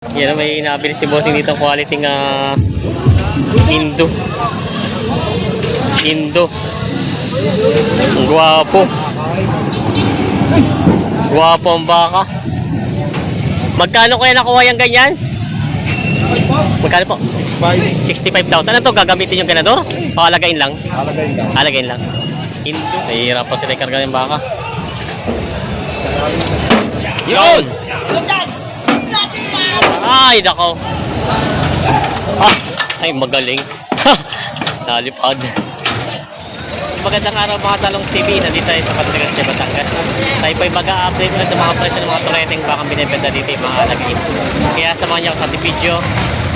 Yan, may nabili si bossing dito quality nga Indo. Ang gwapo. Gwapo ang baka. Magkano kaya nakuha yung ganyan? Magkano po? 65,000. Ano to? Gagamitin yung ganador? O alagain lang? Alagain lang. Indo. Nahihirap pa sila ikarga yung baka. Yun! Ay, nako. Ay, magaling. Nalipad. Magandang araw mga Talong TV. Nandito tayo sa Patagas de Batangas. Tayo po ay mag-update ulit ng mga presyo ng mga tureteng bakang binibenta dito yung mga alagin. Kaya samahan niyo ako sa video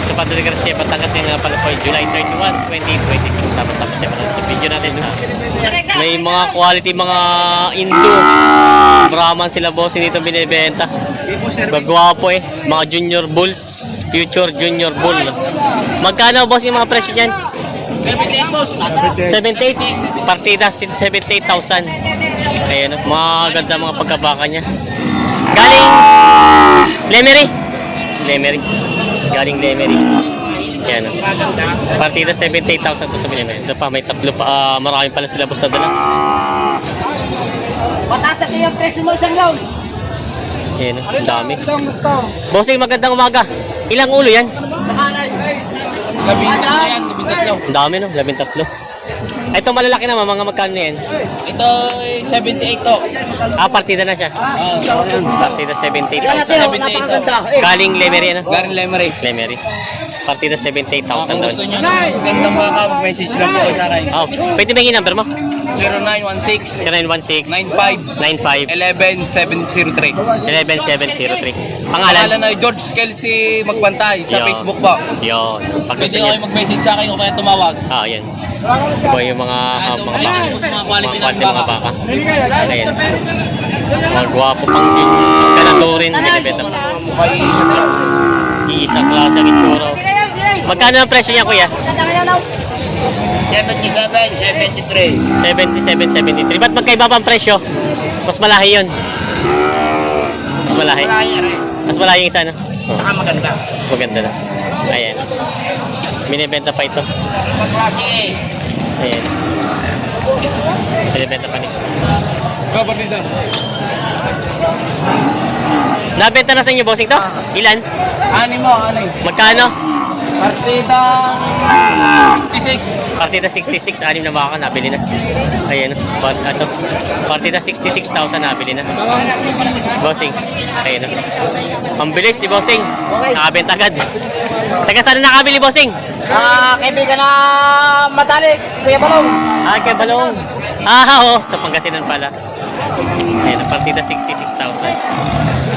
sa Patagas de Batangas ngayong pala po July 31, 2026. Sama-sama siya sa video natin. May mga quality mga Indo. Brahman sila boss dito binibenta. Bagwapo eh. Mga junior bulls. Future junior bull. Magkano boss yung mga presyo niyan? 78 boss. 78. Partida 78,000. Ayan, mga ganda mga pagkabaka niya. Galing Lemery. Galing Lemery. Ayan. Partida 78,000 ito binibenta. Ito pa may tatlo pa. Marami pala sila boss na dala. Pataas natin yung presyo mo isang load. Ayan, ang dami. Bossing, magandang umaga. Ilang ulo yan? Ang dami no, 13. Ito malalaki naman, mga magkano yan? Ito 78 to. Partida na siya. Partida 78,000. Napakaganda. Galing Lemery ano? Galing Lemery. Lemery. Partida 78,000 doon. Gusto nyo na magandang baka, message lang po kayo sa akin. Pwede ba yung number mo? 0916 0916 95 95 11703. 11703. Pangalan Pangalan? na George Kelsey Magbantay sa Yo. Facebook po. Yun. Pag Pwede gusto kayo niyo. mag-message sa akin o kaya tumawag. Yan. Ito yung mga baka. Mga quality ng Mga baka. Ayan. Mga gwapo pang ganadorin. Binibenta. Iisang klase ang itsura. Magkano ang presyo niya, kuya? 77, 73. 77, 73. Ba't magkaiba pa ang presyo? Mas malahi yun. Mas malahi. Mas malahi yung isa, no? Saka maganda. Mas maganda na. Ayan. Binibenta pa ito. Pag-klase eh. Ayan. Binibenta pa nito. Nabenta na sa inyo, bossing to? Ilan? Ani mo, ani. Magkano? Partida 66. Partida 66, anim na baka nabili na. Ayan, ito. Partida 66,000 nabili na. Bossing. Ayan. Ang bilis ni bossing. Nakabenta agad. Taga saan na nakabili, bossing? Kaibigan na matalik, Kuya Balong. Kay Balong. Sa Pangasinan pala. Ayan, ang partida 66,000.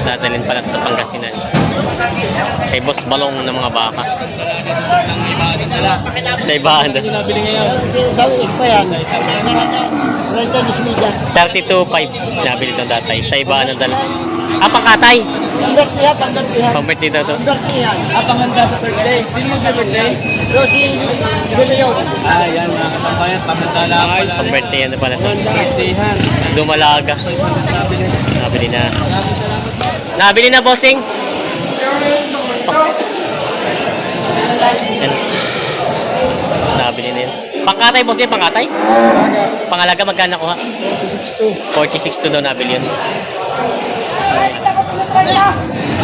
Dadalhin pala sa Pangasinan. Kay Boss Balong ng mga baka. Sa ibahan doon. 32,500 nabili itong datay. Sa ibahan ng dala. Pangkatay. Pang-birthday daw to. Panganda sa birthday. Sino mag-birthday? Yan, mga katambayan, pamantala. Pang-birthday ano pala to. Birthdayhan. Dumalaga. Nabili na. Nabili na, bossing. Yan. Nabili na yun. Pangkatay, bossing, pangkatay? Pangalaga, magkano nakuha? 46,200 daw nabili yun.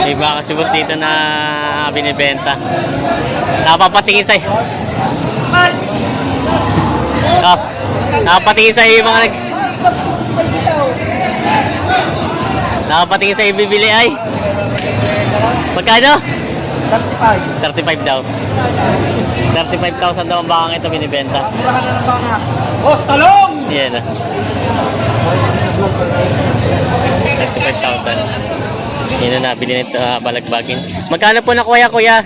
May baka si boss dito na binibenta. Napapatingin sa'yo. Napapatingin sa'yo yung mga Nakapatingin sa ibibili ay. Magkano? 35 daw. 35,000 daw ang bakang ito binibenta. Boss Talong! Yan 35,000. Yan na nabili nito balagbagin. Magkano po nakuha kuya?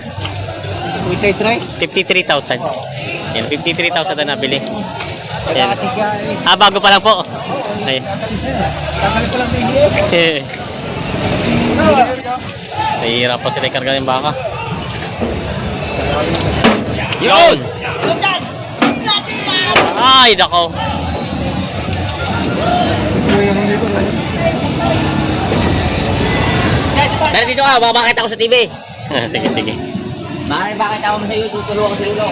53,000. Yan 53,000 na nabili. Yan. Bago pa lang po. Ay. Nahihirap pa sila ikarga yung baka. Yun! Ay, nako. Dali dito ka, babakit ako sa TV. Sige, sige. Bakit ako sa'yo? Tutulungan ko sa ulo.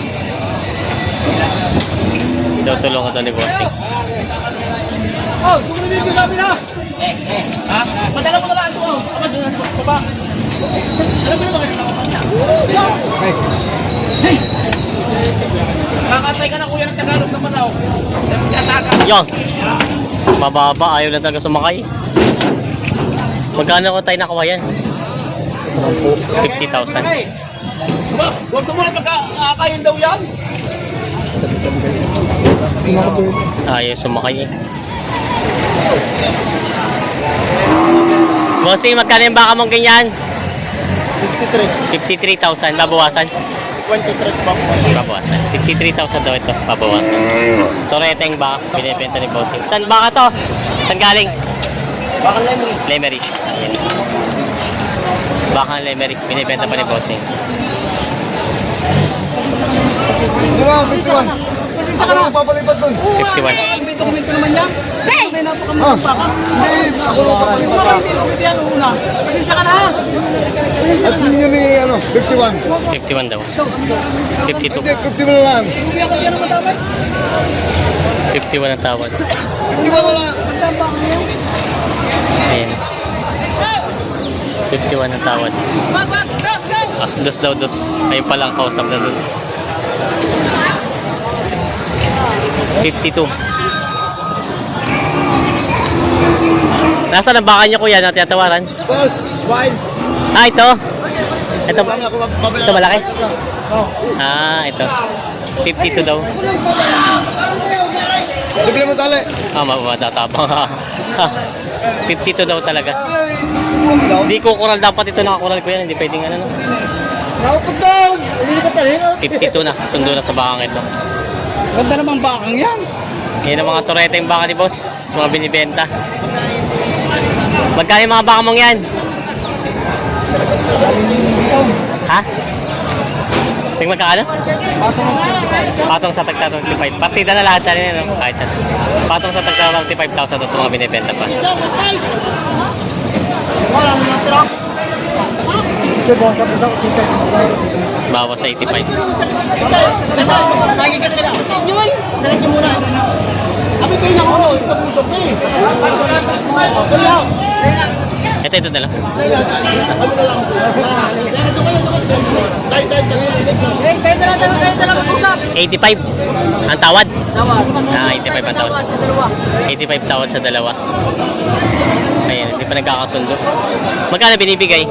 Tutulungan to ni Bossing. Oh, kung hindi sabi na. Ha? Padala mo na lang ito. Baba. Alam mo na bakit nakakatay ka na kuya ng Tagalog naman ako. Yon. Mababa, ayaw na talaga sumakay. Magkano ko tayo nakuha yan? 50,000. Huwag mo muna magkakayan daw yan. Ayaw sumakay eh. Bossing, magkano yung baka mong ganyan? 53,000. Babawasan? 23 pa. Babawasan. 53,000 daw ito. Babawasan. Toreteng baka. Binibenta ni Bossing. Saan baka to? Saan galing? Baka lemon. Lemery. Ayan. Baka Lemery. Binibenta pa ni Bossing. Isa ka na. Papalipad doon. 51. May dokumento naman yan. May napakamahal pa ka. Hindi, ako lang papalipad ka. Hindi dokumento yan una. Kasi isa ka na. At yun ni ano, 51. 51 daw. 52. Hindi, 51 na lang. Hindi ako yan ang matawad. 51 ang tawad. 51 wala. Ayan. 51 ang tawad. Ah, dos daw, dos. Ayun pala ang kausap na doon. 52. Nasaan ang baka niyo kuya na tinatawaran? Boss, wild. Ah, ito. Ito, Baka ako babala. ito malaki? Ah, ito. 52 daw. Bibili mo tali. Ah, matatapang ha. 52 daw talaga. Hindi kukural dapat ito, nakakural ko yan. Hindi pwedeng ano no. Nakapag down. Hindi ka tali. 52 na. Sundo na sa bakang ito. Ganda namang bakang yan. Yan ang mga turete yung baka ni boss. Mga binibenta. Magkano yung mga baka mong yan? Ha? Tingnan magkano? Patong sa tagta 25. Partida na lahat na rin, no? Kahit saan. Patong sa tagta 25,000 ito mga binibenta pa. Bawas sa 85. Lagi ka nila. Yun! Salat niyo muna. Abi kayo na ako. Ipag-usap na eh. Ito na lang. Kayo na lang mag-usap. 85. Ang tawad? Tawad. Ah, 85 ang tawad. 85 tawad sa dalawa. Ayan, hindi pa nagkakasundo. Magkano binibigay?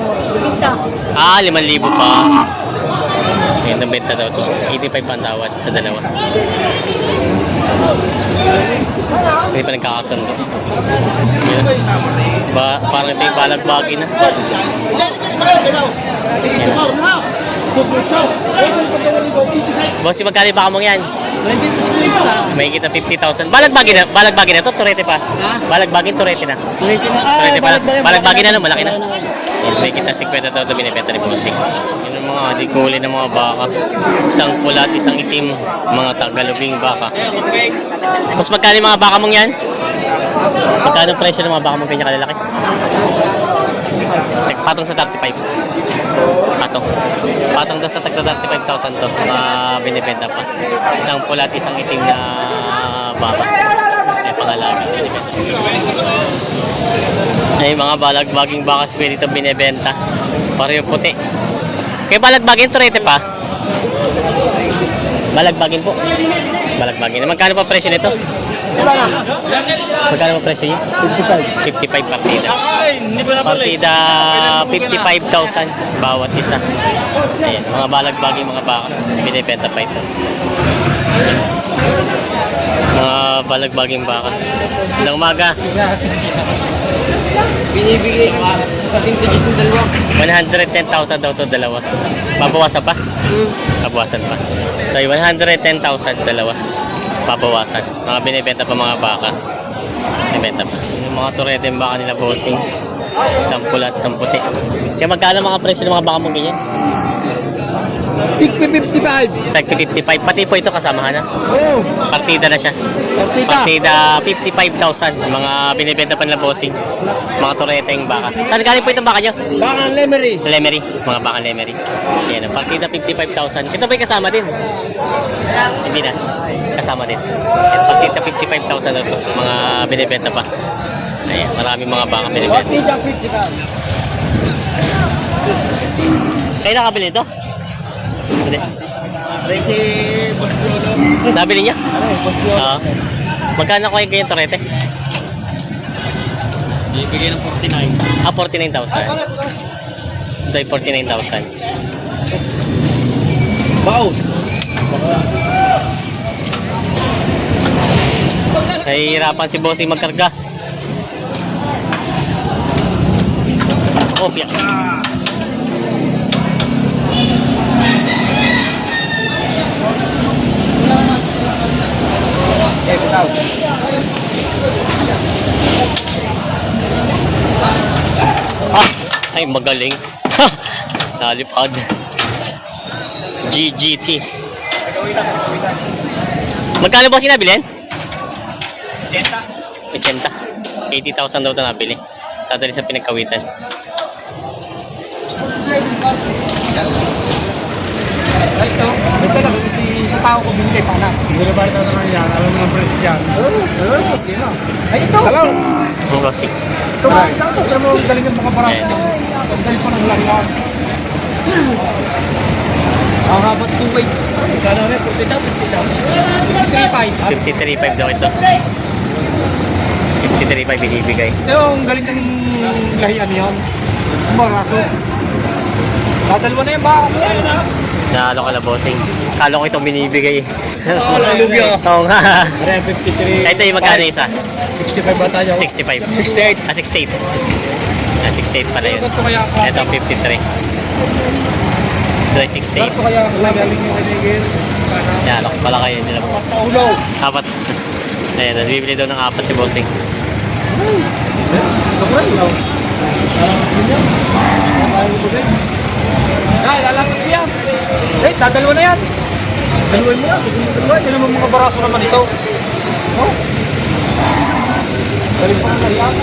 Ah, 5,000 pa. Ayan, ang benta daw to. 85 pa ang tawad sa dalawa. Hindi pa nagkakasundo. Ayan. Parang ito yung balagbagi na. Boss, magkano yung baka mong yan? May kita 50,000. Balagbagi na to, turete pa. Balagbagi, turete na. Turete pa. Balagbagi na, no? Malaki na. Yan, may kita 50 daw ito binibenta ni Bossing. Yun ang mga dikuli ng mga baka. Isang pula at isang itim. Mga tagalubing baka. Boss, magkano yung mga baka mong yan? Magkano ang presyo ng mga baka mong ganyan kalalaki? Patong sa 35. Patong daw sa tagta 35,000 to. Binibenta pa. Isang pula at isang itim na baka. Ay pangalagi sa binibenta. Ay mga balagbaging baka spirito binibenta. Pareho puti. Kaya balagbagin turete pa. Balagbagin po. Balagbagin. Magkano pa presyo nito? Magkano pa presyo niyo? 55 partida. Partida 55,000 bawat isa. Ayan, mga balagbaging mga baka. Binibenta pa ito. Mga balagbaging baka. Ilang umaga? Binibigay ko kasing tigis ng dalawa. 110,000 daw to dalawa. Babawasan pa? Babawasan pa. So 110,000 dalawa. Babawasan. Mga binibenta pa mga baka. Binibenta pa. Yung mga turete yung baka nila Bossing. Isang pula at isang puti. Kaya magkano mga presyo ng mga baka mong ganyan? Tig 55. Tag 55. Pati po ito kasamahan na. Oo. Partida na siya. Partida 55,000. Mga binibenta pa nila bossing. Mga tureteng baka. Saan galing po itong baka nyo? Bakang Lemery. Lemery. Mga baka Lemery. Ayan, partida 55,000. Ito ba'y kasama din? Hindi na. Kasama din. Ayan, partida 55,000 na ito. Mga binibenta pa. Ayan, maraming mga baka binibenta. Partida 55. Kayo nakabili ito? Hindi. Si Boss Lolo. Nabili niya? Boss Lolo. Oo. Magkano ko yung torete? Ibigay ng 49. 49,000. Ito ay 49,000. Wow! Nahihirapan si Bossing magkarga. Kopya. Eh, bitaw. Ay, magaling. Nalipad. GGT. Magkano ba sinabilin? 80. 80,000 daw ito nabili. Dadali sa pinagkawitan. Ito lang, sa tao ko binigay pa na. Hindi na ba ito naman yan? Alam mo ng presyo yan. Ay, ito! Salaw! Ang classic. Ito nga, isang ito. Pero mo galing ng mga parang. Ang galing pa ng langyan. Ang habat tuway. Kano rin? 53.5. 53.5 daw ito. 53.5 binibigay. Ito ang galing ng lahian yan. Maraso. Dadalwa na yan ba? Nalo ka na bossing. Kala ko itong binibigay. Lugyo. Oo nga. Are 53. Ito yung magkano isa? 65 ba tayo? 65. 68. 68. 68 pala yun. Ito kaya ka. Ito ang 53. Ito ay 68. Ito kaya ka. Galing yung kanigin. Yan, ako pala kayo nila po. Paulo. Apat. Ayan, bibili daw ng apat si bossing. Ay, lalapit ko yan. Eh, dadalwa na yan. Daluin mo yan. Gusto mo dalawa. Yan naman mga baraso naman ito. Oh. Galing pa ng lahian.